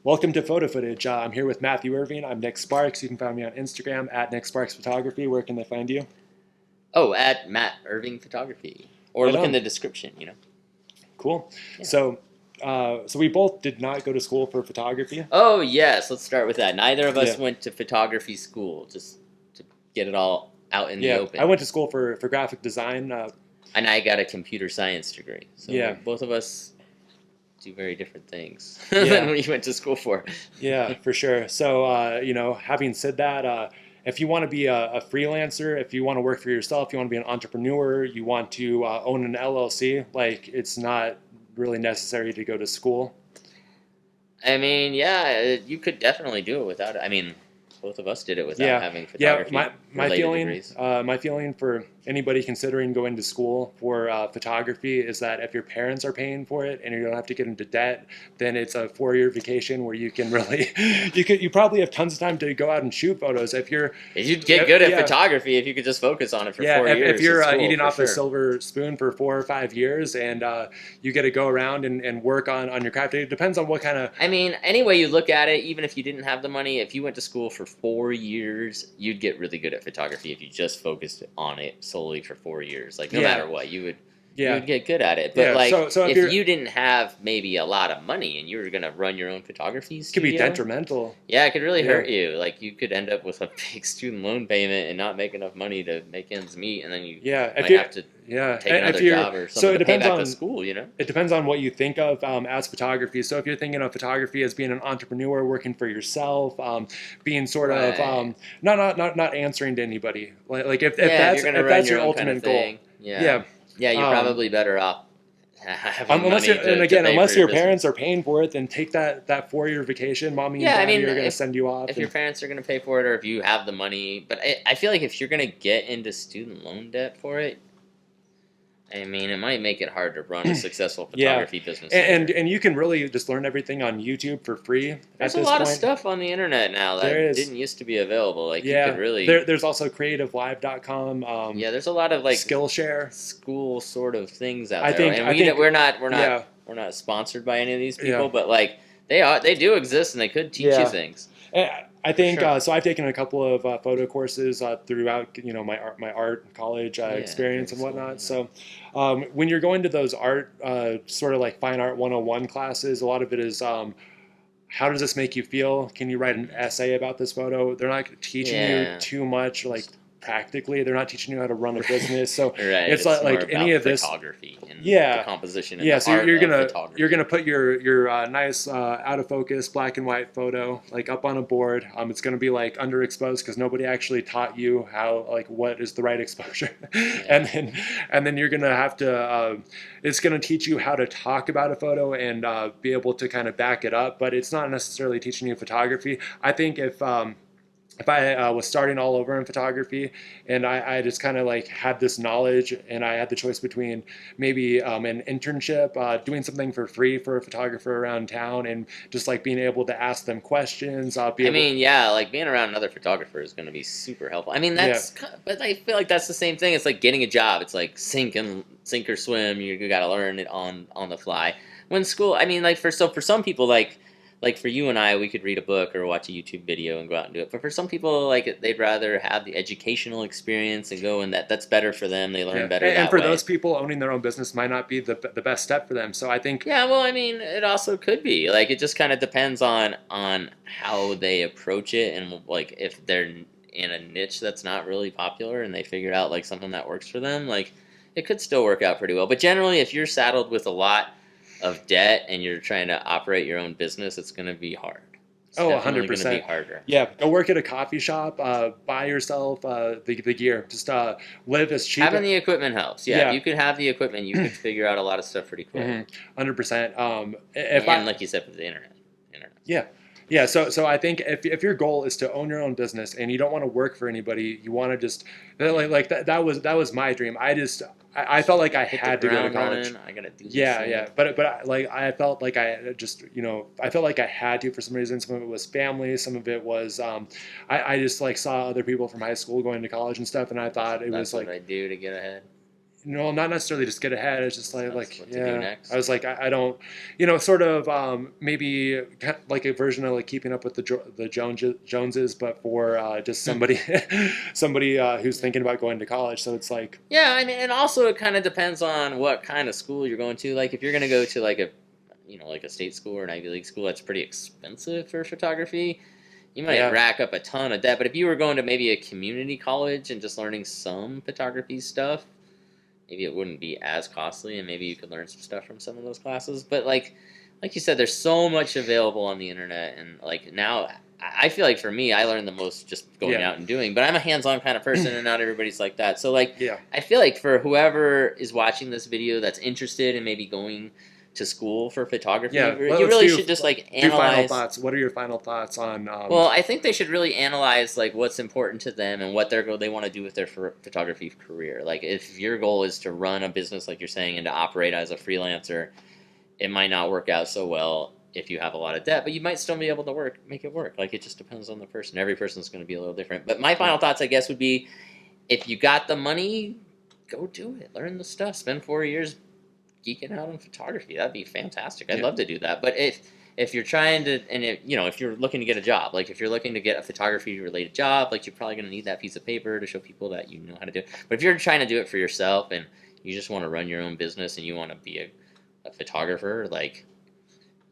Welcome to Photo Footage. I'm here with Mathew Irving. I'm Nick Sparks. You can find me on Instagram at Nick Sparks Photography. Where can they find you? Oh, at Matt Irving Photography. Or Right look in on. the description. Cool. Yeah. So we both did not go to school for photography. Oh, yes, let's start with that. Neither of us Yeah. went to photography school, just to get it all out in the Yeah. I open. went to school for graphic design. And I got a computer science degree. So Yeah. both of us do very different things Yeah. than we went to school for. Yeah, for sure. So, having said that, if you want to be a freelancer, if you want to work for yourself, you want to be an entrepreneur, you want to own an LLC, like it's not really necessary to go to school. I mean, yeah, you could definitely do it without it. I mean, both of us did it without having photography My related feeling, degrees. my feeling for anybody considering going to school for photography is that if your parents are paying for it and you don't have to get into debt, then it's a 4-year vacation where you can really, you probably have tons of time to go out and shoot photos. If you'd get good at photography if you could just focus on it for 4 years. If you're at school, eating off sure. a silver spoon for 4 or 5 years and you get to go around and work on your craft, it depends on what kind of. I mean, any way you look at it, even if you didn't have the money, if you went to school for 4 years, you'd get really good at photography if you just focused on it solely for 4 years. Like, no matter what, you would get good at it. But, so if you didn't have maybe a lot of money and you were going to run your own photography studio. It could be detrimental. Yeah, it could really hurt you. Like, you could end up with a big student loan payment and not make enough money to make ends meet, and then you might have to take another job or something to pay back to school, It depends on what you think of as photography. So if you're thinking of photography as being an entrepreneur, working for yourself, being sort of not answering to anybody. Like if that's your ultimate goal. Yeah, you're probably better off having money to pay unless for your business. parents are paying for it, then take that 4-year vacation. Mommy and daddy are going to send you off. If your parents are going to pay for it, or if you have the money. But I feel like if you're going to get into student loan debt for it, I mean, it might make it hard to run a successful photography business. And you can really just learn everything on YouTube for free. There's a lot of stuff on the internet now that didn't used to be available. Like, you could really. There's also creativelive.com. There's a lot of like Skillshare school sort of things out there. And we're not sponsored by any of these people, but like they do exist and they could teach you things. I think so. I've taken a couple of photo courses throughout, my art college experience and whatnot. So when you're going to those art sort of like fine art 101 classes, a lot of it is how does this make you feel? Can you write an essay about this photo? They're not teaching you too much like practically. They're not teaching you how to run a business. So it's like any of this photography and the composition and the so art you're gonna put your nice out of focus black and white photo like up on a board. It's gonna be like underexposed because nobody actually taught you how, like, what is the right exposure. and then you're gonna have to it's gonna teach you how to talk about a photo and be able to kind of back it up, but it's not necessarily teaching you photography. I think if I was starting all over in photography and I just kind of like had this knowledge and I had the choice between maybe an internship, doing something for free for a photographer around town, and just like being able to ask them questions. Like being around another photographer is going to be super helpful. I mean, but I feel like that's the same thing. It's like getting a job. It's like sink or swim. You got to learn it on the fly. When school, I mean, like for some people, like for you and I, we could read a book or watch a YouTube video and go out and do it. But for some people, like, they'd rather have the educational experience and go, and that's better for them. They learn better that way. And for those people, owning their own business might not be the best step for them. So I think. Yeah, well, I mean, it also could be. Like, it just kind of depends on how they approach it, and like if they're in a niche that's not really popular and they figure out like something that works for them, like it could still work out pretty well. But generally, if you're saddled with a lot of debt and you're trying to operate your own business, it's going to be hard. It's 100%. going to be harder. Yeah, go work at a coffee shop, buy yourself the gear, just live as cheap. Having the equipment helps. Yeah, if you could have the equipment, you could figure out a lot of stuff pretty quick. 100%. And like you said, with the internet. Yeah, so I think if your goal is to own your own business and you don't want to work for anybody, you want to just like that was my dream. I felt like I had to go to college. I gotta do this. Yeah. But I felt like I just I felt like I had to for some reason. Some of it was family. Some of it was I just like saw other people from high school going to college and stuff, and I thought it was like what I do to get ahead. not necessarily just get ahead. It's just That's like what to do next. I was like, I don't, sort of maybe like a version of like keeping up with the Joneses, but for just somebody somebody who's thinking about going to college. So it's like, Yeah, I mean, and also it kind of depends on what kind of school you're going to. Like, if you're going to go to like a, like a state school or an Ivy League school, that's pretty expensive for photography. You might rack up a ton of debt. But if you were going to maybe a community college and just learning some photography stuff, maybe it wouldn't be as costly, and maybe you could learn some stuff from some of those classes. But like you said, there's so much available on the internet, and like now, I feel like for me, I learn the most just going out and doing. But I'm a hands-on kind of person, and not everybody's like that. So like, I feel like for whoever is watching this video that's interested in maybe going to school for photography, you really should just like analyze. Final thoughts. What are your final thoughts on? Well, I think they should really analyze like what's important to them and what they want to do with their photography career. Like if your goal is to run a business, like you're saying, and to operate as a freelancer, it might not work out so well if you have a lot of debt, but you might still be able to make it work. Like it just depends on the person. Every person's going to be a little different. But my final thoughts, I guess, would be if you got the money, go do it. Learn the stuff. Spend 4 years geeking out on photography. That'd be fantastic. I'd love to do that. But if you're trying to, and if you're looking to get a job, like if you're looking to get a photography related job, like you're probably going to need that piece of paper to show people that you know how to do it. But if you're trying to do it for yourself and you just want to run your own business and you want to be a photographer, like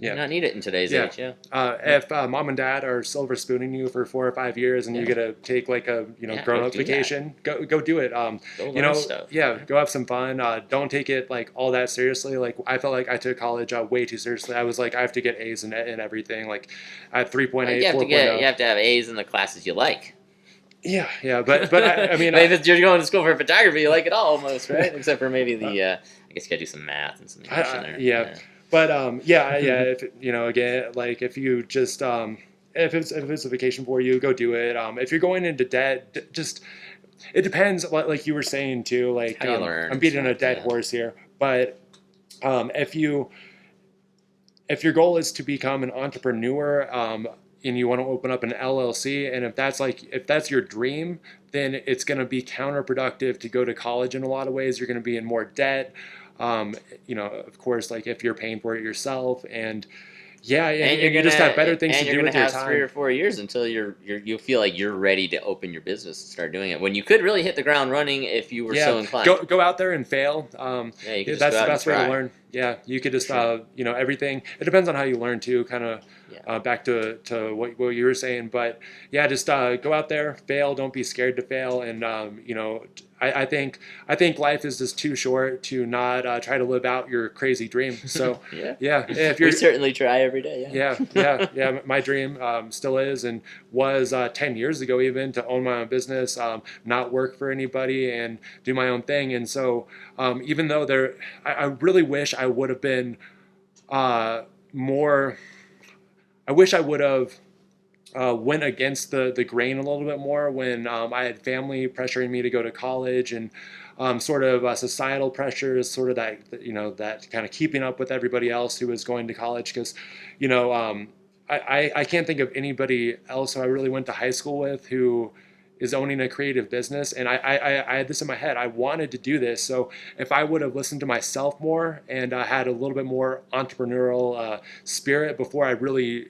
you do not need it in today's age. If mom and dad are silver spooning you for 4 or 5 years and you get to take like a grown up vacation, go do it. Go learn stuff. Go have some fun. Don't take it like all that seriously. Like I felt like I took college way too seriously. I was like, I have to get A's in everything. Like I had 3.8. You have to have A's in the classes you like. Yeah, but I mean, if you're going to school for photography, you like it all almost, right? Except for maybe the I guess you got to do some math and some English in there. Yeah. But if again, like if you just if it's a vacation for you, go do it. If you're going into debt, just it depends. Like you were saying too, like I'm beating a dead horse here, but if your goal is to become an entrepreneur, and you want to open up an LLC, and if that's your dream, then it's going to be counterproductive to go to college in a lot of ways. You're going to be in more debt. Of course, like if you're paying for it yourself, and you just have better things to do with your time. And you're going to have 3 or 4 years until you feel like you're ready to open your business and start doing it. When you could really hit the ground running if you were so inclined. Go out there and fail. That's the best way to learn. Yeah, you could just everything. It depends on how you learn too. Kind of back to what you were saying, but just go out there, fail. Don't be scared to fail, and I think life is just too short to not try to live out your crazy dream. So if we certainly try every day. Yeah. My dream still is and was 10 years ago even to own my own business, not work for anybody, and do my own thing. And so even though I really wish I would have been more. I wish I would have went against the grain a little bit more when I had family pressuring me to go to college, and sort of societal pressures, sort of that kind of keeping up with everybody else who was going to college. Because I can't think of anybody else who I really went to high school with who is owning a creative business, and I had this in my head. I wanted to do this, so if I would have listened to myself more and had a little bit more entrepreneurial spirit before I really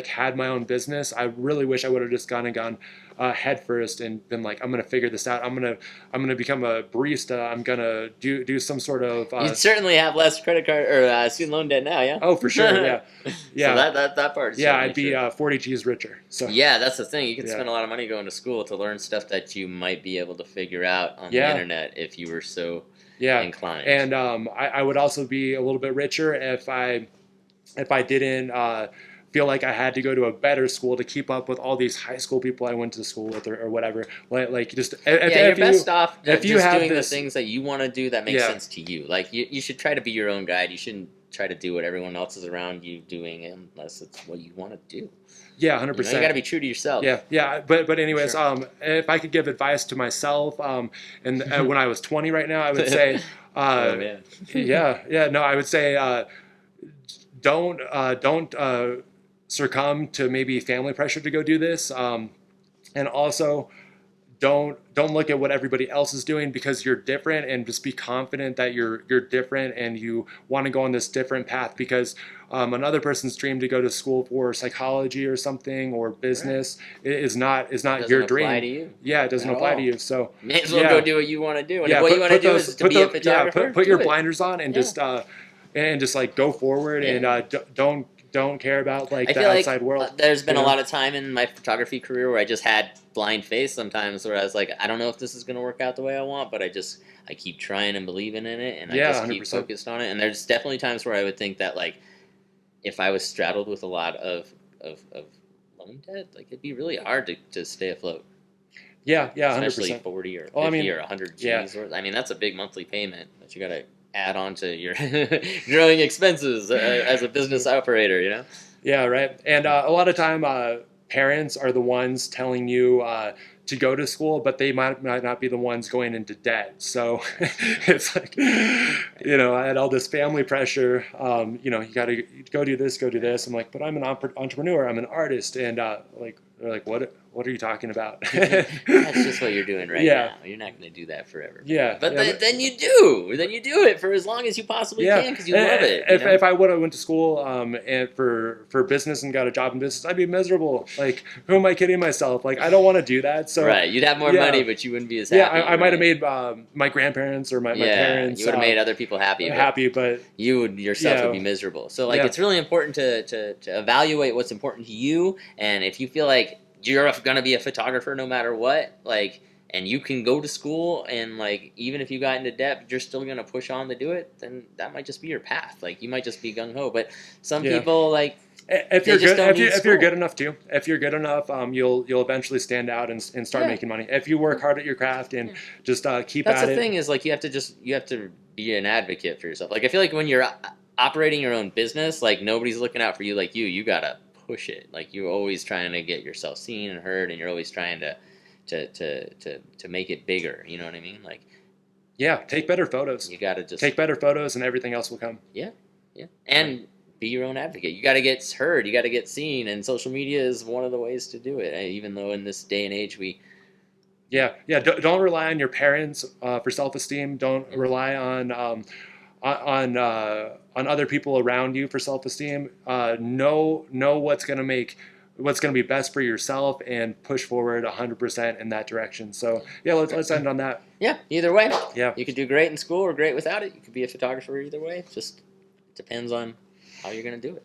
had my own business, I really wish I would have just gone head first and been like, I'm gonna figure this out. I'm gonna become a barista. I'm gonna do some sort of. You'd certainly have less credit card or student loan debt now, yeah. Oh, for sure, yeah. So that part. Is I'd be 40 G's richer. So that's the thing. You can spend a lot of money going to school to learn stuff that you might be able to figure out on the internet if you were so inclined. And I would also be a little bit richer if I didn't. Feel like I had to go to a better school to keep up with all these high school people I went to school with or whatever. Like just you're best off just doing the things that you want to do that make sense to you. Like you should try to be your own guide. You shouldn't try to do what everyone else is around you doing unless it's what you want to do. Yeah, 100%. You got to be true to yourself. Yeah. But anyways, if I could give advice to myself, and when I was 20 right now, I would say, I would say, don't succumb to maybe family pressure to go do this, and also don't look at what everybody else is doing, because you're different, and just be confident that you're different and you want to go on this different path, because another person's dream to go to school for psychology or something, or Right. business, is not Doesn't your apply to dream. you Yeah, it doesn't at apply to all. you. So May as well go yeah, do what you want to do. And if yeah, what you want to put do those is to be a photographer, put do your it. blinders on, and Yeah. just like go forward, and Yeah. don't care about like I the feel like outside world. there's been You a know? lot of time in my photography career where I just had blind faith sometimes, where I was like, I don't know if this is going to work out the way I want, but I keep trying and believing in it, and I Yeah, just keep 100%. focused on it. And there's definitely times where I would think that, like, if I was straddled with a lot of loan debt, like, it'd be really hard to stay afloat, Yeah, yeah, especially 100%. 40 or 50 Well, I mean, or 100 yeah. G's worth. I mean, that's a big monthly payment that you got to add on to your growing expenses as a business operator, you know? Yeah, right. And a lot of time, parents are the ones telling you to go to school, but they might not be the ones going into debt. So it's like, I had all this family pressure. You got to go do this, go do this. I'm like, but I'm an entrepreneur. I'm an artist, and like they're like, what are you talking about? That's just what you're doing right Yeah, now. You're not going to do that forever. yeah, But yeah. then you do. Then you do it for as long as you possibly Yeah, can because you love it. if I would have went to school and for business and got a job in business, I'd be miserable. Like, who am I kidding myself? Like, I don't want to do that. So Right. You'd have more yeah, money, but you wouldn't be as yeah, happy. I might have right? made my grandparents or my Yeah, parents you would have made other people happy, but happy, but you would yourself would yeah, be miserable. So like yeah, it's really important to evaluate what's important to you, and if you feel like you're going to be a photographer no matter what, like, and you can go to school, and like even if you got into debt, but you're still going to push on to do it, then that might just be your path. Like you might just be gung ho, but some yeah. people like If they you're just good, don't need if you're school. good enough too, if you're good enough, you'll eventually stand out and start Yeah. making money. If you work hard at your craft and Yeah. just keep That's at the it. thing is like you have to be an advocate for yourself. Like I feel like when you're operating your own business, like nobody's looking out for you like you. You gotta push it. Like you're always trying to get yourself seen and heard, and you're always trying to make it bigger. You know what I mean? Like Yeah, take better photos. you gotta just Take better photos, and everything else will come. yeah, and be your own advocate. You gotta get heard. You gotta get seen, and social media is one of the ways to do it. Even though in this day and age we Yeah, yeah. Don't rely on your parents for self-esteem. Don't yeah, rely on other people around you for self-esteem. Know what's gonna be best for yourself, and push forward 100% in that direction. So yeah, let's end on that. yeah. Either way, Yeah. you could do great in school or great without it. You could be a photographer either way. It just depends on how you're gonna do it.